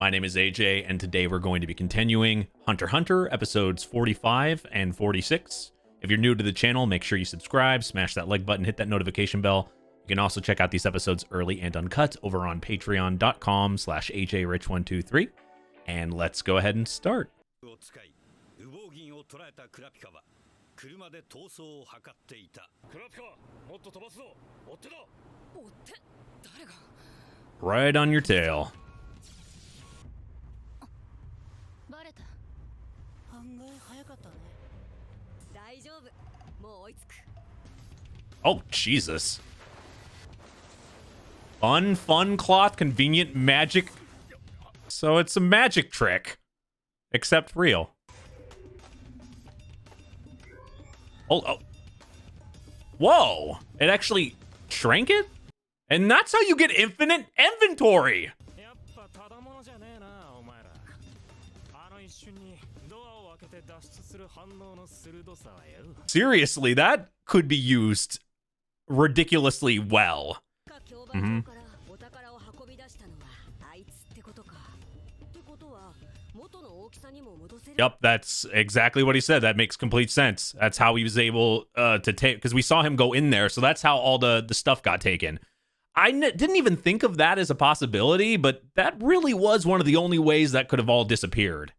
My name is AJ, and today we're going to be continuing Hunter x Hunter episodes 45 and 46. If you're new to the channel, make sure you subscribe, smash that like button, hit that notification bell. You can also check out these episodes early and uncut over on patreon.com/ajrich123. And let's go ahead and start. Right on your tail. Oh, Jesus. Fun cloth, convenient magic. So it's a magic trick, except real. Oh. Whoa. It actually shrank it? And that's how you get infinite inventory. Seriously, that could be used ridiculously well. Yep, that's exactly what he said. That makes complete sense. That's how he was able to take, because we saw him go in there, so that's how all the stuff got taken. I didn't even think of that as a possibility, but that really was one of the only ways that could have all disappeared.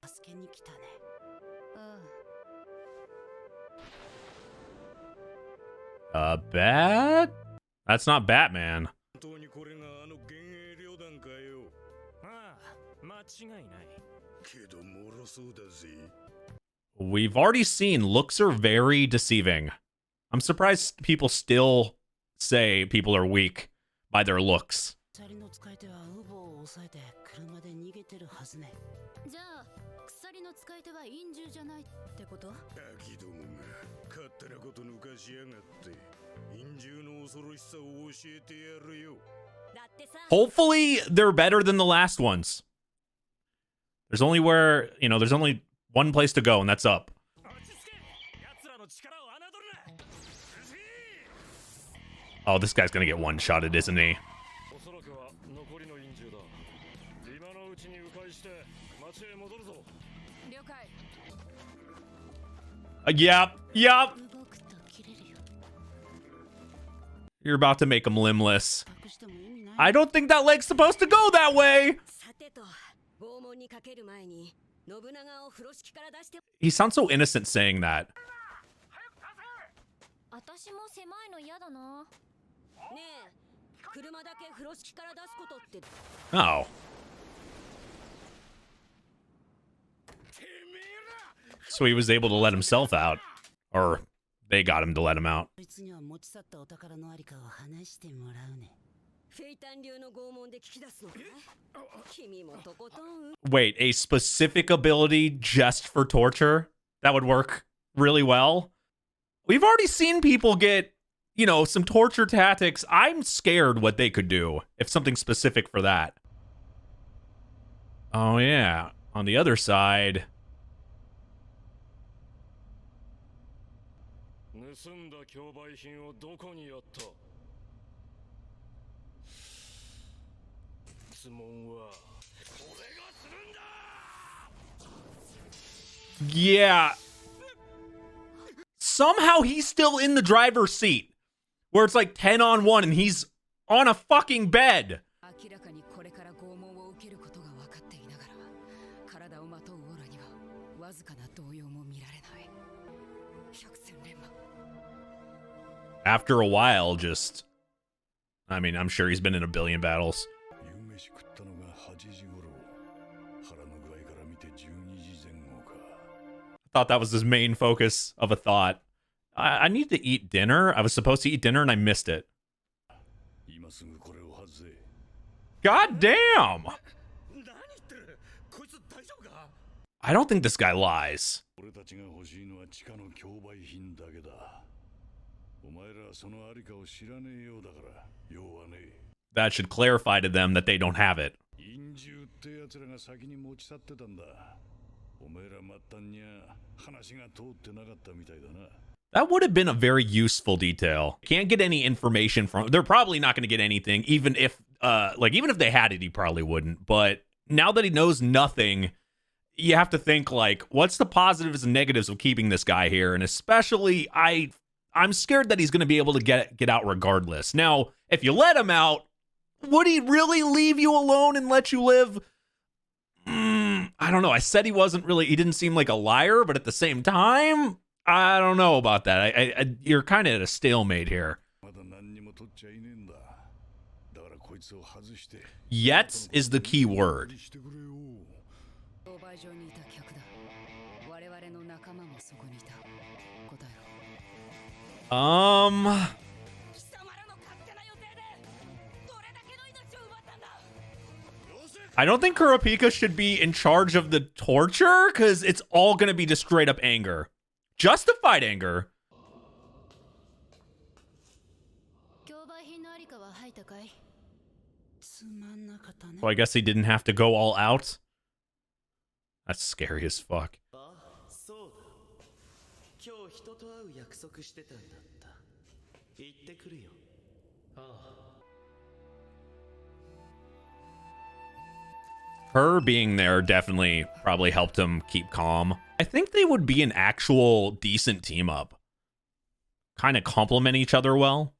Bat? That's not Batman. We've already seen looks are very deceiving. I'm surprised people still say people are weak by their looks. Hopefully they're better than the last ones. There's only there's only one place to go, and that's up. Oh, this guy's gonna get one-shotted, isn't he? Yep. You're about to make him limbless. I don't think that leg's supposed to go that way. He sounds so innocent saying that. Oh. So he was able to let himself out. Or they got him to let him out. Wait, a specific ability just for torture? That would work really well. We've already seen people get, some torture tactics. I'm scared what they could do if something specific for that. Oh, yeah. On the other side... Yeah. Somehow he's still in the driver's seat, where it's like 10 on 1 and he's on a fucking bed. After a while, I'm sure he's been in a billion battles. I thought that was his main focus of a thought. I need to eat dinner. I was supposed to eat dinner and I missed it. God damn! I don't think this guy lies. That should clarify to them that they don't have it. That would have been a very useful detail. Can't get any information from... They're probably not going to get anything, even if they had it, he probably wouldn't. But now that he knows nothing, you have to think like, what's the positives and negatives of keeping this guy here? And especially, I'm scared that he's going to be able to get out regardless. Now, if you let him out, would he really leave you alone and let you live? I don't know. I said he didn't seem like a liar, but at the same time, I don't know about that. You're kind of at a stalemate here. Yet is the key word. I don't think Kurapika should be in charge of the torture, because it's all going to be just straight up anger. Justified anger. So I guess he didn't have to go all out. That's scary as fuck. Her being there definitely probably helped him keep calm. I think they would be an actual decent team up. Kind of complement each other well.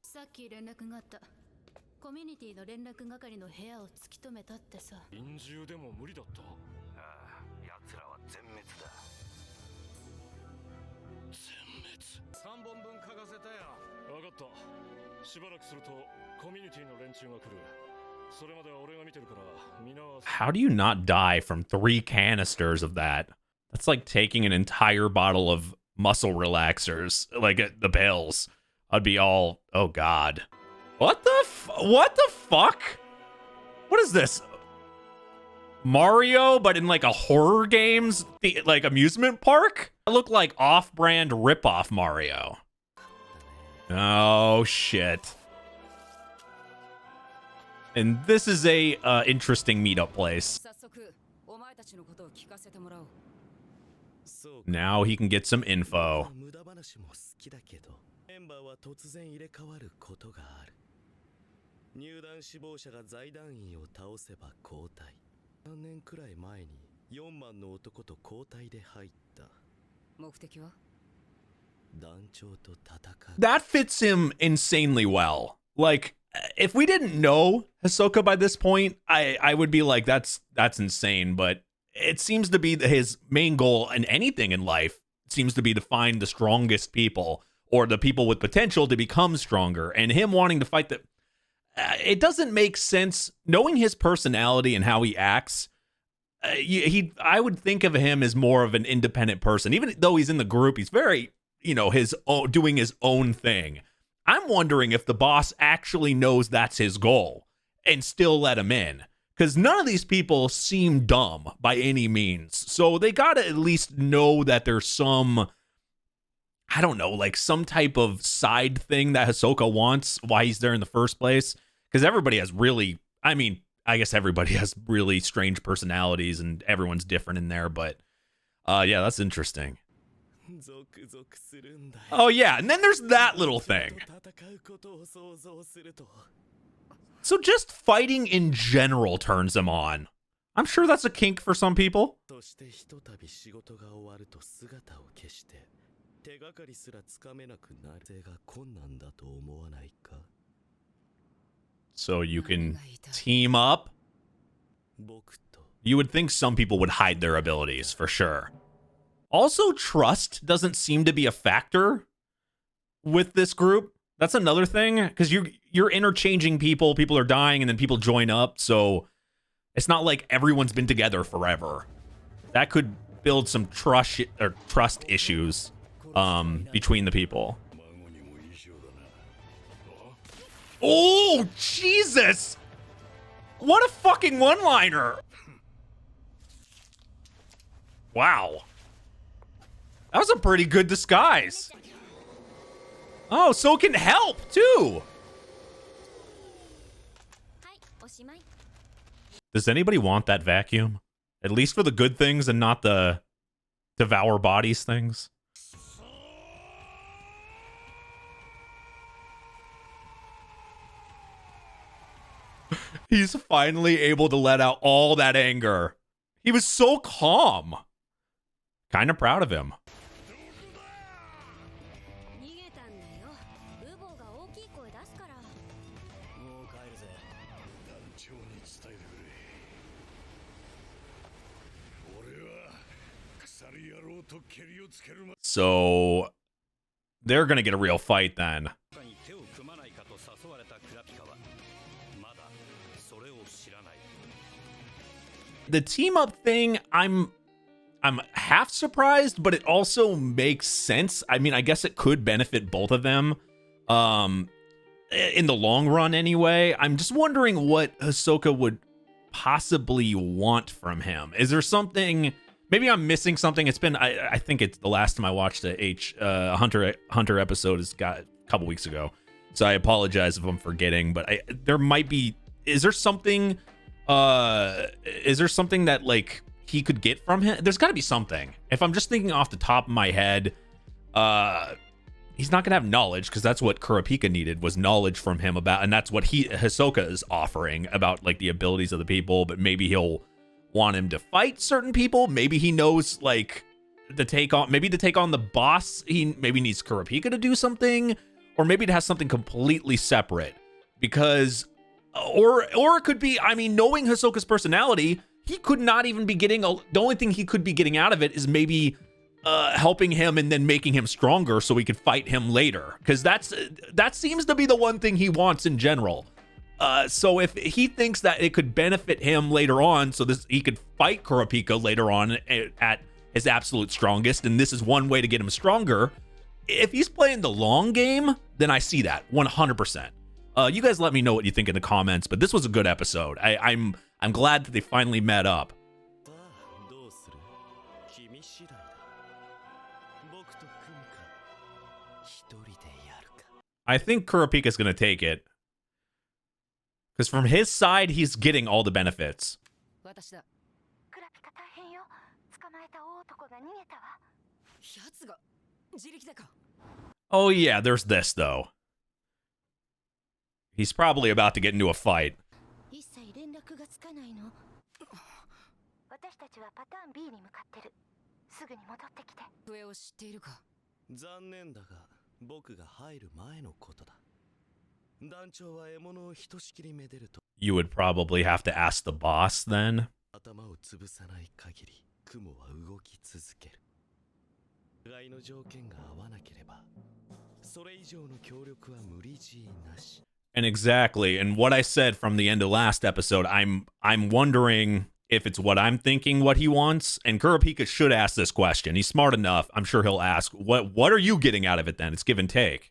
How do you not die from 3 canisters of that? That's like taking an entire bottle of muscle relaxers, like the pills. I'd be all, oh god. What the fuck? What is this? Mario, but in like a horror games, like amusement park? I look like off-brand ripoff Mario. Oh shit. And this is a interesting meetup place. Now he can get some info. That fits him insanely well. Like, if we didn't know HISOKA by this point, I would be like, that's insane. But it seems to be his main goal in anything in life seems to be to find the strongest people or the people with potential to become stronger. And him wanting to fight the... it doesn't make sense. Knowing his personality and how he acts, I would think of him as more of an independent person. Even though he's in the group, he's very, doing his own thing. I'm wondering if the boss actually knows that's his goal and still let him in. Because none of these people seem dumb by any means. So they gotta at least know that there's some, I don't know, like some type of side thing that HISOKA wants, why he's there in the first place. Because everybody has really, I guess everybody has really strange personalities and everyone's different in there. But yeah, that's interesting. Oh yeah, and then there's that little thing. So just fighting in general turns him on. I'm sure that's a kink for some people. So you can team up. You would think some people would hide their abilities, for sure. Also, trust doesn't seem to be a factor with this group. That's another thing, because you're interchanging people. People are dying, and then people join up. So it's not like everyone's been together forever. That could build some trust issues between the people. Oh, Jesus! What a fucking one-liner! Wow. That was a pretty good disguise. Oh, so it can help, too. Does anybody want that vacuum? At least for the good things and not the devour bodies things. He's finally able to let out all that anger. He was so calm. Kind of proud of him. So they're going to get a real fight then. The team up thing, I'm half surprised, but it also makes sense. I mean, I guess it could benefit both of them in the long run anyway. I'm just wondering what HISOKA would possibly want from him. Is there something... Maybe I'm missing something. It's been, I think it's the last time I watched a Hunter episode is got a couple weeks ago. So I apologize if I'm forgetting, but there might be, is there something that like he could get from him? There's gotta be something. If I'm just thinking off the top of my head, he's not gonna have knowledge, because that's what Kurapika needed, was knowledge from him about, and that's what HISOKA is offering about like the abilities of the people, but maybe he'll want him to fight certain people. Maybe he knows like to take on the boss, he maybe needs Kurapika to do something, or maybe it has something completely separate, because or it could be, I mean, knowing HISOKA's personality, he could not even be getting the only thing he could be getting out of it is maybe helping him and then making him stronger so he could fight him later, because that seems to be the one thing he wants in general. So if he thinks that it could benefit him later on, so he could fight Kurapika later on at his absolute strongest, and this is one way to get him stronger. If he's playing the long game, then I see that 100%. You guys let me know what you think in the comments, but this was a good episode. I'm glad that they finally met up. I think Kurapika's gonna take it, because from his side, he's getting all the benefits. Oh yeah, there's this though. He's probably about to get into a fight. You would probably have to ask the boss then. And exactly, and what I said from the end of last episode, I'm wondering if it's what I'm thinking, what he wants. And Kurapika should ask this question. He's smart enough. I'm sure he'll ask, what are you getting out of it then? It's give and take.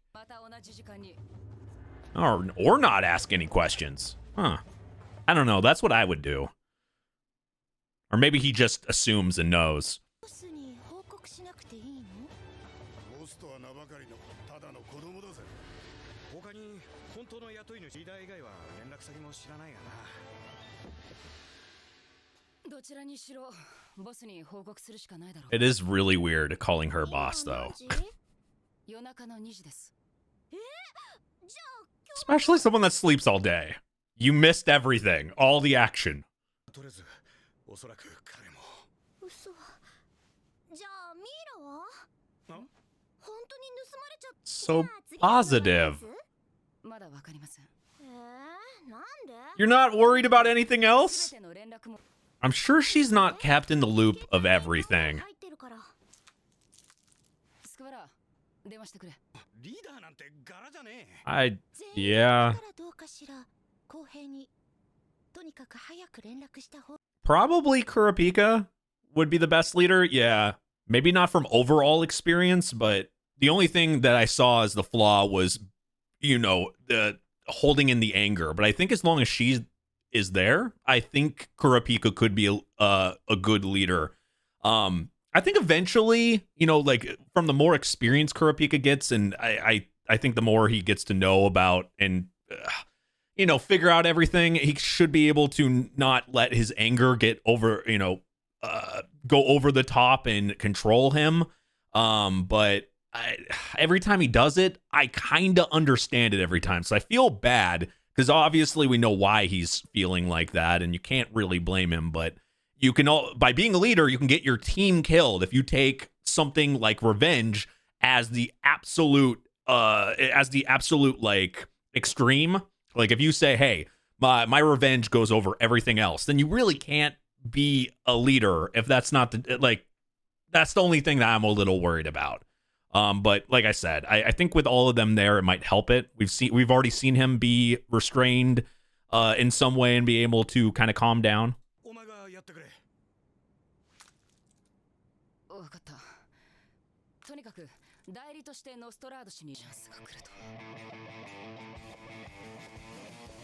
Or not ask any questions. Huh. I don't know. That's what I would do. Or maybe he just assumes and knows. It is really weird calling her boss, though. Especially someone that sleeps all day. You missed everything. All the action. So positive. You're not worried about anything else? I'm sure she's not kept in the loop of everything. Yeah. Probably Kurapika would be the best leader. Yeah. Maybe not from overall experience, but the only thing that I saw as the flaw was, holding in the anger. But I think as long as she is there, I think Kurapika could be a good leader. I think eventually, like from the more experience Kurapika gets, and I think the more he gets to know about and, figure out everything, he should be able to not let his anger get over, go over the top and control him. But every time he does it, I kind of understand it every time. So I feel bad Because obviously we know why he's feeling like that, and you can't really blame him, but you can by being a leader, you can get your team killed if you take something like revenge as the absolute like extreme. Like if you say, hey, my revenge goes over everything else, then you really can't be a leader if that's not that's the only thing that I'm a little worried about. But like I said, I think with all of them there, it might help it. We've already seen him be restrained in some way and be able to kind of calm down.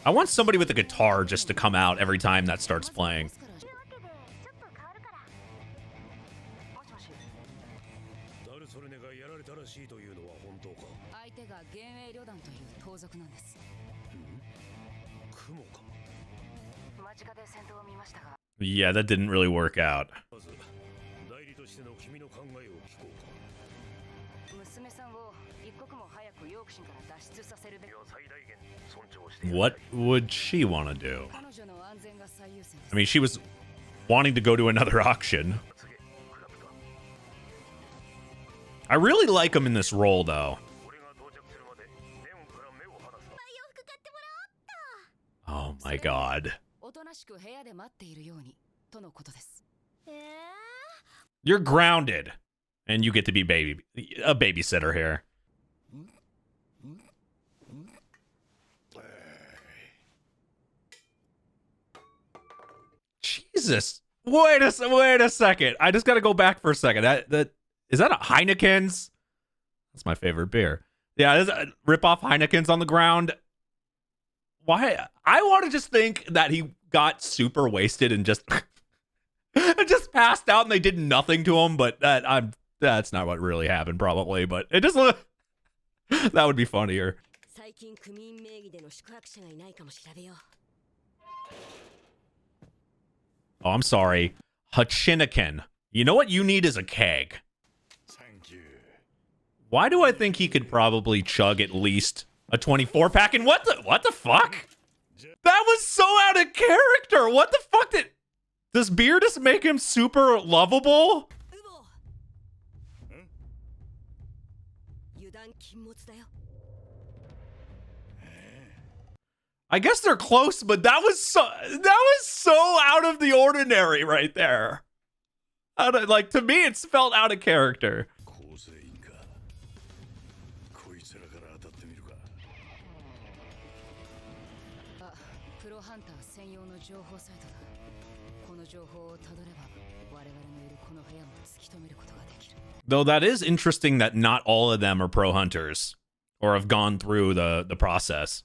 I want somebody with a guitar just to come out every time that starts playing. Yeah, that didn't really work out. What would she want to do? I mean, she was wanting to go to another auction. I really like him in this role, though. Oh my god. You're grounded, and you get to be a babysitter here. Jesus. Wait a second. I just got to go back for a second. Is that a Heineken's? That's my favorite beer. Yeah, there's a rip-off Heineken's on the ground. Why? I want to just think that he got super wasted and just just passed out and they did nothing to him, but that's not what really happened probably, but it just that would be funnier. Oh, I'm sorry. Hachiniken. You know what you need is a keg. Why do I think he could probably chug at least a 24-pack? And what the fuck? That was so out of character. What the fuck does beer just make him super lovable? I guess they're close, but that was so out of the ordinary right there. Like, to me, it's felt out of character. Though that is interesting that not all of them are pro hunters or have gone through the process.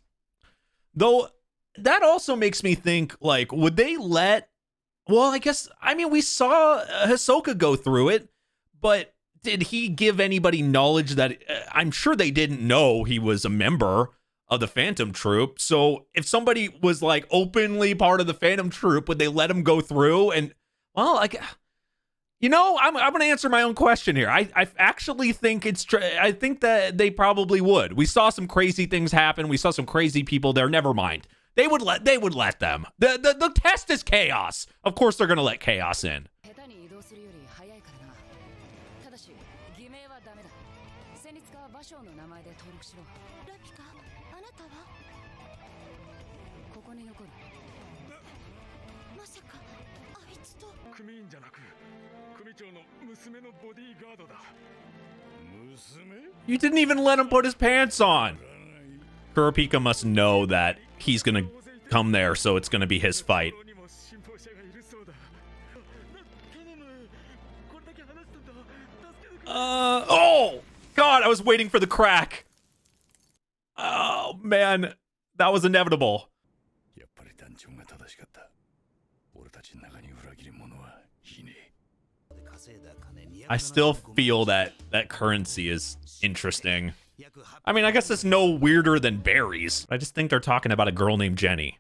Though that also makes me think, like, would they let... Well, I mean, we saw HISOKA go through it, but did he give anybody knowledge that... I'm sure they didn't know he was a member of the Phantom Troupe. So if somebody was, like, openly part of the Phantom Troupe, would they let him go through? And, well, like... You know, I'm going to answer my own question here. I actually think I think that they probably would. We saw some crazy things happen. We saw some crazy people there. Never mind. They would let them. The test is chaos. Of course they're going to let chaos in. You didn't even let him put his pants on. Kurapika must know that he's gonna come there, so it's gonna be his fight. Oh god, I was waiting for the crack. Oh man, that was inevitable. I still feel that currency is interesting. I mean, I guess it's no weirder than berries. I just think they're talking about a girl named Jenny.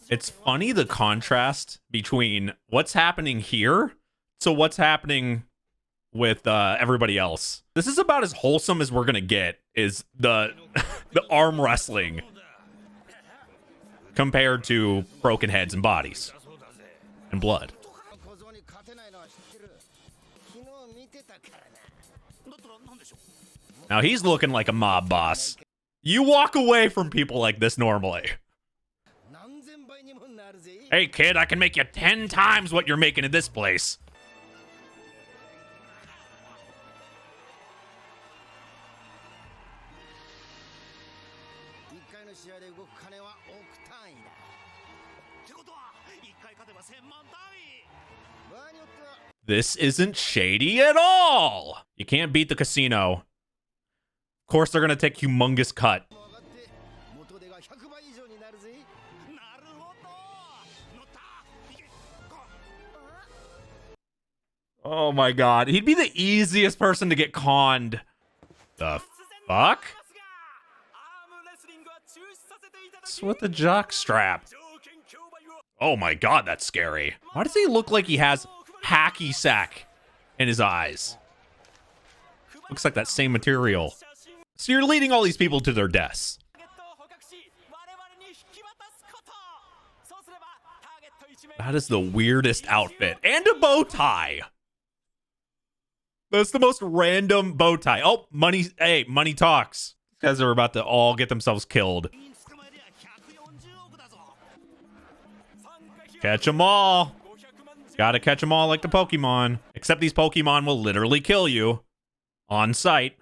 It's funny the contrast between what's happening here to what's happening with everybody else. This is about as wholesome as we're gonna get, is the the arm wrestling compared to broken heads and bodies and blood. Now he's looking like a mob boss. You walk away from people like this normally. Hey kid, I can make you 10 times what you're making in this place. This isn't shady at all. You can't beat the casino. Of course they're gonna take humongous cut. Oh my god, he'd be the easiest person to get conned. The fuck? What's with the jock strap? Oh my god, that's scary. Why does he look like he has hacky sack in his eyes? Looks like that same material. So you're leading all these people to their deaths. That is the weirdest outfit. And a bow tie. That's the most random bow tie. Oh, money. Hey, money talks. These guys are about to all get themselves killed. Catch them all. Gotta catch them all like the Pokemon. Except these Pokemon will literally kill you on sight.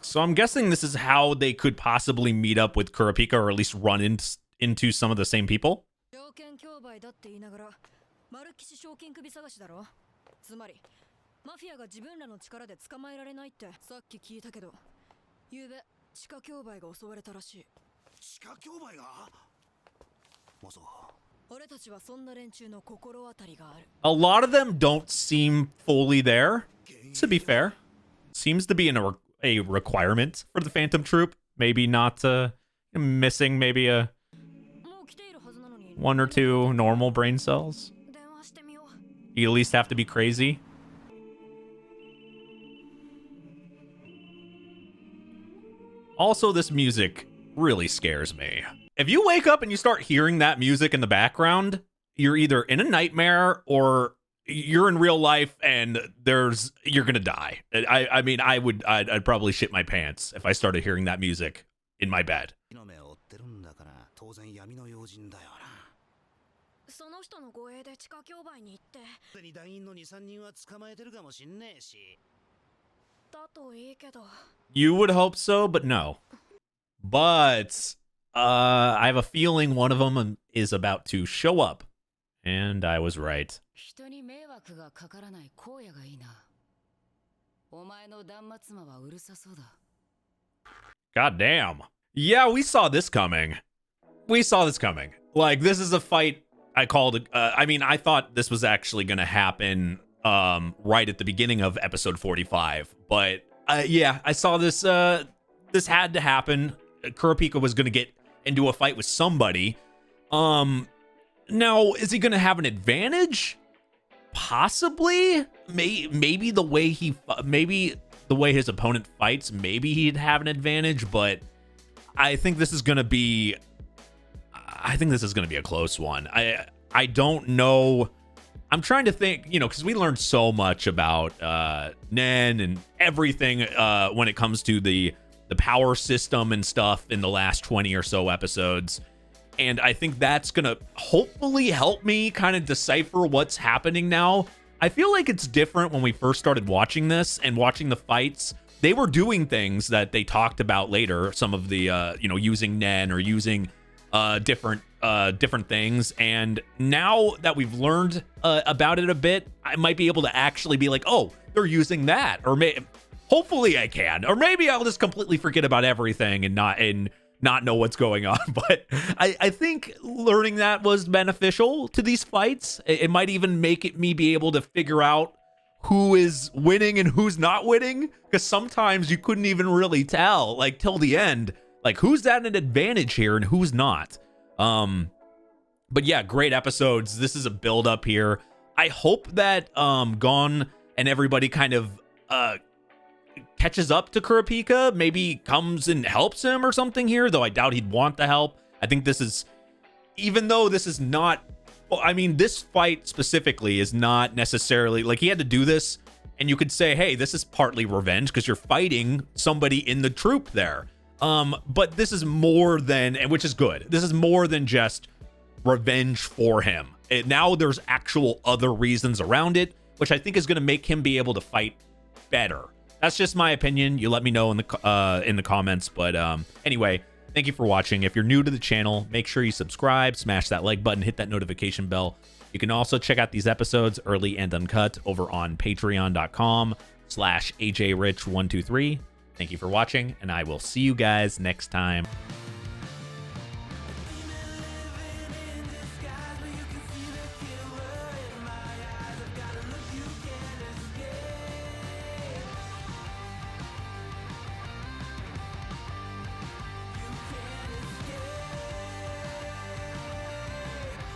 So I'm guessing this is how they could possibly meet up with Kurapika, or at least run into some of the same people. A lot of them don't seem fully there, to be fair. Seems to be a requirement for the Phantom Troupe. Maybe not missing maybe a 1 or 2 normal brain cells. You at least have to be crazy. Also, this music really scares me. If you wake up and you start hearing that music in the background, you're either in a nightmare or you're in real life and you're gonna die. I mean, I'd probably shit my pants if I started hearing that music in my bed. You would hope so, but no. But I have a feeling one of them is about to show up. And I was right. God damn. Yeah, we saw this coming. Like, this is a fight I called. I mean, I thought this was actually going to happen right at the beginning of episode 45. But yeah, I saw this. This had to happen. Kurapika was going to get into a fight with somebody. Now, is he going to have an advantage? Possibly. Maybe the way his opponent fights, maybe he'd have an advantage. But I think this is going to be. I think this is going to be a close one. I don't know. I'm trying to think, because we learned so much about Nen and everything when it comes to the power system and stuff in the last 20 or so episodes. And I think that's going to hopefully help me kind of decipher what's happening now. I feel like it's different when we first started watching this and watching the fights. They were doing things that they talked about later, some of the, using Nen or using different things. And now that we've learned about it a bit, I might be able to actually be like, oh, they're using that. Or hopefully I can. Or maybe I'll just completely forget about everything and not know what's going on. But I think learning that was beneficial to these fights. It might even make me be able to figure out who is winning and who's not winning, because sometimes you couldn't even really tell, like, till the end, like, who's at an advantage here and who's not. But yeah, great episodes. This is a build up here. I hope that Gon and everybody kind of catches up to Kurapika, maybe comes and helps him or something here, though I doubt he'd want the help. I think this is, even though this is not, well, I mean, this fight specifically is not necessarily, like, he had to do this, and you could say, hey, this is partly revenge because you're fighting somebody in the troop there. But this is more than, and which is good, this is more than just revenge for him. Now there's actual other reasons around it, which I think is going to make him be able to fight better. That's just my opinion. You let me know in the comments. But anyway, thank you for watching. If you're new to the channel, make sure you subscribe, smash that like button, hit that notification bell. You can also check out these episodes early and uncut over on patreon.com/ajrich123. Thank you for watching, and I will see you guys next time.